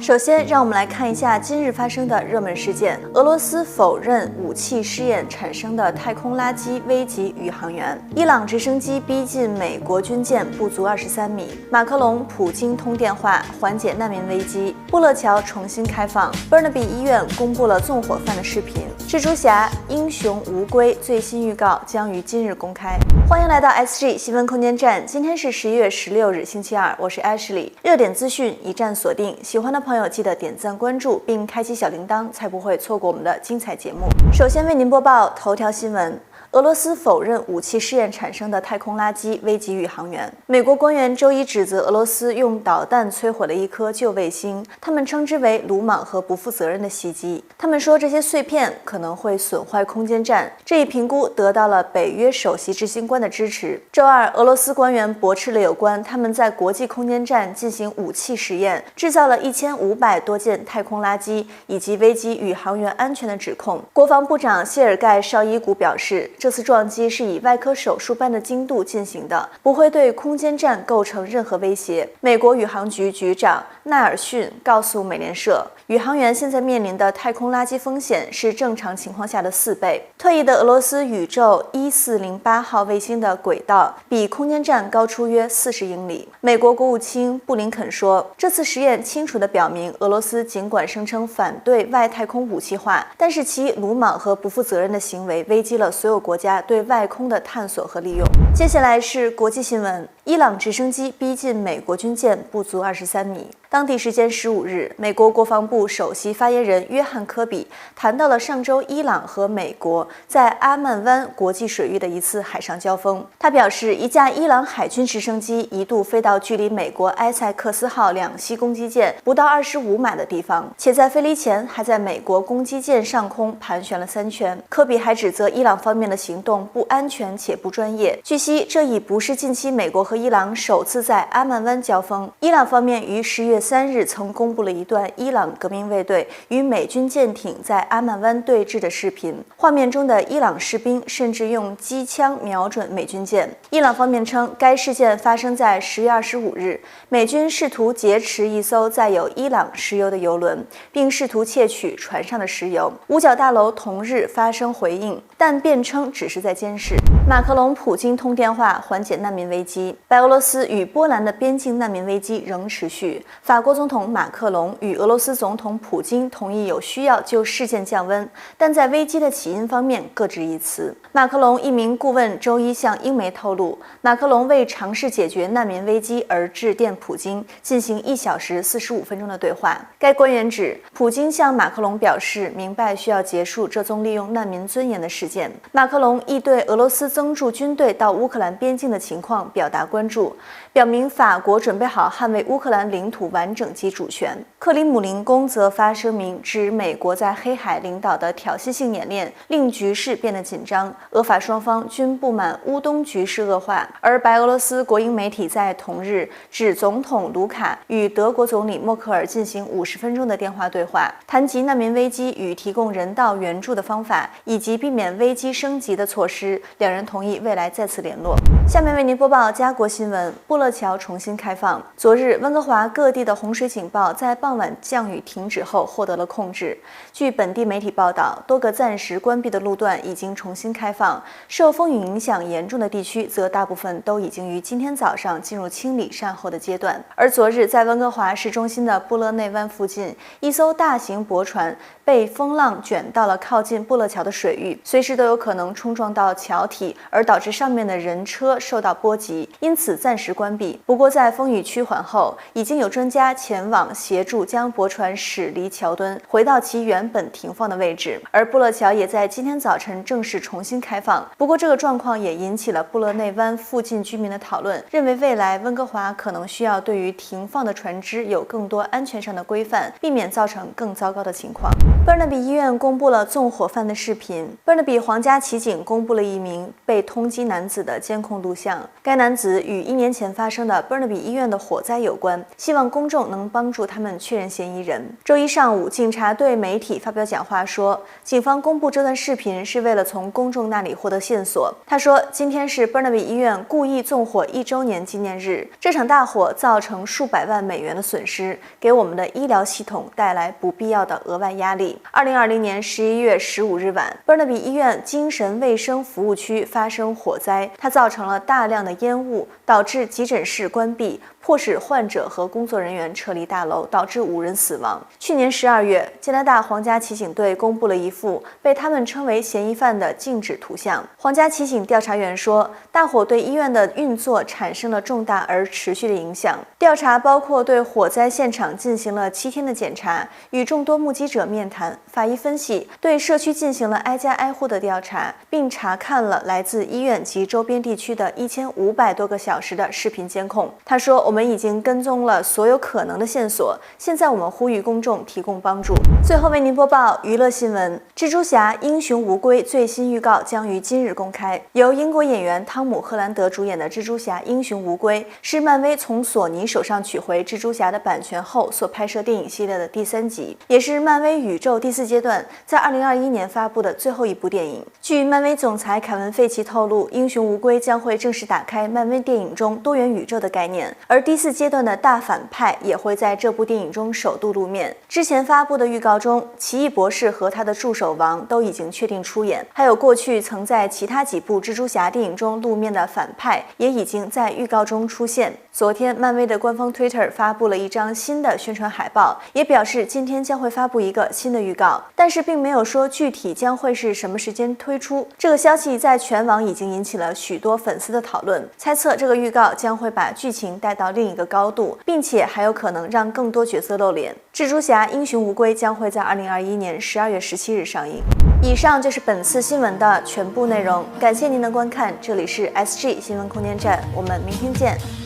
首先，让我们来看一下今日发生的热门事件：俄罗斯否认武器试验产生的太空垃圾危及宇航员；伊朗直升机逼近美国军舰不足23米；马克龙、普京通电话缓解难民危机；布勒桥重新开放；伯纳比医院公布了纵火犯的视频；蜘蛛侠：英雄无归最新预告将于今日公开。欢迎来到 SG 新闻空间站，今天是11月16日，星期二，我是 Ashley。热点资讯一站锁定，喜欢的朋友记得点赞关注并开启小铃铛，才不会错过我们的精彩节目。首先为您播报头条新闻。俄罗斯否认武器试验产生的太空垃圾危及宇航员。美国官员周一指责俄罗斯用导弹摧毁了一颗旧卫星，他们称之为鲁莽和不负责任的袭击。他们说这些碎片可能会损坏空间站，这一评估得到了北约首席执行官的支持。周二，俄罗斯官员驳斥了有关他们在国际空间站进行武器实验，制造了1500多件太空垃圾以及危及宇航员安全的指控。国防部长谢尔盖绍伊古表示，这次撞击是以外科手术般的精度进行的，不会对空间站构成任何威胁。美国宇航局局长纳尔逊告诉美联社，宇航员现在面临的太空垃圾风险是正常情况下的4倍。退役的俄罗斯宇宙1408号卫星的轨道比空间站高出约40英里。美国国务卿布林肯说，这次实验清楚地表明，俄罗斯尽管声称反对外太空武器化，但是其鲁莽和不负责任的行为危及了所有国家对外空的探索和利用。接下来是国际新闻：伊朗直升机逼近美国军舰不足23米。当地时间15日，美国国防部首席发言人约翰·科比谈到了上周伊朗和美国在阿曼湾国际水域的一次海上交锋。他表示，一架伊朗海军直升机一度飞到距离美国埃塞克斯号两栖攻击舰不到25码的地方，且在飞离前还在美国攻击舰上空盘旋了3圈。科比还指责伊朗方面的行动不安全且不专业。据悉，这已不是近期美国和伊朗首次在阿曼湾交锋。伊朗方面于10月3日曾公布了一段伊朗革命卫队与美军舰艇在阿曼湾对峙的视频，画面中的伊朗士兵甚至用机枪瞄准美军舰。伊朗方面称，该事件发生在10月25日，美军试图劫持一艘载有伊朗石油的油轮，并试图窃取船上的石油。五角大楼同日发生回应，但辩称只是在监视。马克龙、普京通电话缓解难民危机。白俄罗斯与波兰的边境难民危机仍持续。法国总统马克龙与俄罗斯总统普京同意有需要就事件降温，但在危机的起因方面各执一词。马克龙一名顾问周一向英媒透露，马克龙为尝试解决难民危机而致电普京，进行1小时45分钟的对话。该官员指，普京向马克龙表示明白需要结束这宗利用难民尊严的事件。马克龙亦对俄罗斯增驻军队到乌克兰边境的情况表达关注，表明法国准备好捍卫乌克兰领土完整及主权。克里姆林宫则发声明指，美国在黑海领导的挑衅性演练令局势变得紧张，俄法双方均不满乌东局势恶化。而白俄罗斯国营媒体在同日指，总统卢卡与德国总理默克尔进行50分钟的电话对话，谈及难民危机与提供人道援助的方法，以及避免危机升级的措施。两人同意未来再次联络。下面为您播报家国新闻：布勒桥重新开放。昨日，温哥华各地的洪水警报在傍晚降雨停止后获得了控制。据本地媒体报道，多个暂时关闭的路段已经重新开放，受风雨影响严重的地区则大部分都已经于今天早上进入清理善后的阶段。而昨日，在温哥华市中心的布勒内湾附近，一艘大型驳船被风浪卷到了靠近布勒桥的水域，随时都有可能冲撞到桥体，而导致上面的人车受到波及，因此暂时关闭。不过在风雨趋缓后，已经有专家前往协助将驳船驶离桥墩，回到其原本停放的位置。而布勒桥也在今天早晨正式重新开放。不过这个状况也引起了布勒内湾附近居民的讨论，认为未来温哥华可能需要对于停放的船只有更多安全上的规范，避免造成更糟糕的情况。伯纳比医院公布了纵火犯的视频。伯纳比皇家骑警公布了一名被通缉男子的监控录像。该男子与1年前发生的 Burnaby 医院的火灾有关，希望公众能帮助他们确认嫌疑人。周一上午，警察对媒体发表讲话说，警方公布这段视频是为了从公众那里获得线索。他说，今天是 Burnaby 医院故意纵火1周年纪念日，这场大火造成数百万美元的损失，给我们的医疗系统带来不必要的额外压力。2020年11月15日晚，Burnaby 医院精神卫生服务区发生火灾，它造成了大量的烟雾，导致急诊室关闭，迫使患者和工作人员撤离大楼，导致5人死亡。去年12月，加拿大皇家骑警队公布了一幅被他们称为嫌疑犯的静止图像。皇家骑警调查员说，大火对医院的运作产生了重大而持续的影响。调查包括对火灾现场进行了7天的检查，与众多目击者面谈，法医分析，对社区进行了挨家挨户的调查，并查看了来自医院及周边地区的1500多个小时的视频监控。他说，我们已经跟踪了所有可能的线索，现在我们呼吁公众提供帮助。最后为您播报娱乐新闻：蜘蛛侠英雄无归最新预告将于今日公开。由英国演员汤姆·赫兰德主演的蜘蛛侠英雄无归是漫威从索尼手上取回蜘蛛侠的版权后所拍摄电影系列的第3集，也是漫威宇宙第4阶段在2021年发布的最后一部电影。据漫威总裁凯文·费奇透露，英雄无归将会正式打开漫威电影中多元宇宙的概念，而第4阶段的大反派也会在这部电影中首度露面。之前发布的预告中，奇异博士和他的助手王都已经确定出演，还有过去曾在其他几部蜘蛛侠电影中露面的反派也已经在预告中出现。昨天，漫威的官方 Twitter 发布了一张新的宣传海报，也表示今天将会发布一个新的预告，但是并没有说具体将会是什么时间推出。这个消息在全网已经引起了许多粉丝的讨论，猜测这个预告将会把剧情带到另一个高度，并且还有可能让更多角色露脸。蜘蛛侠英雄无归将会在2021年12月17日上映。以上就是本次新闻的全部内容，感谢您的观看，这里是 SG 新闻空间站，我们明天见。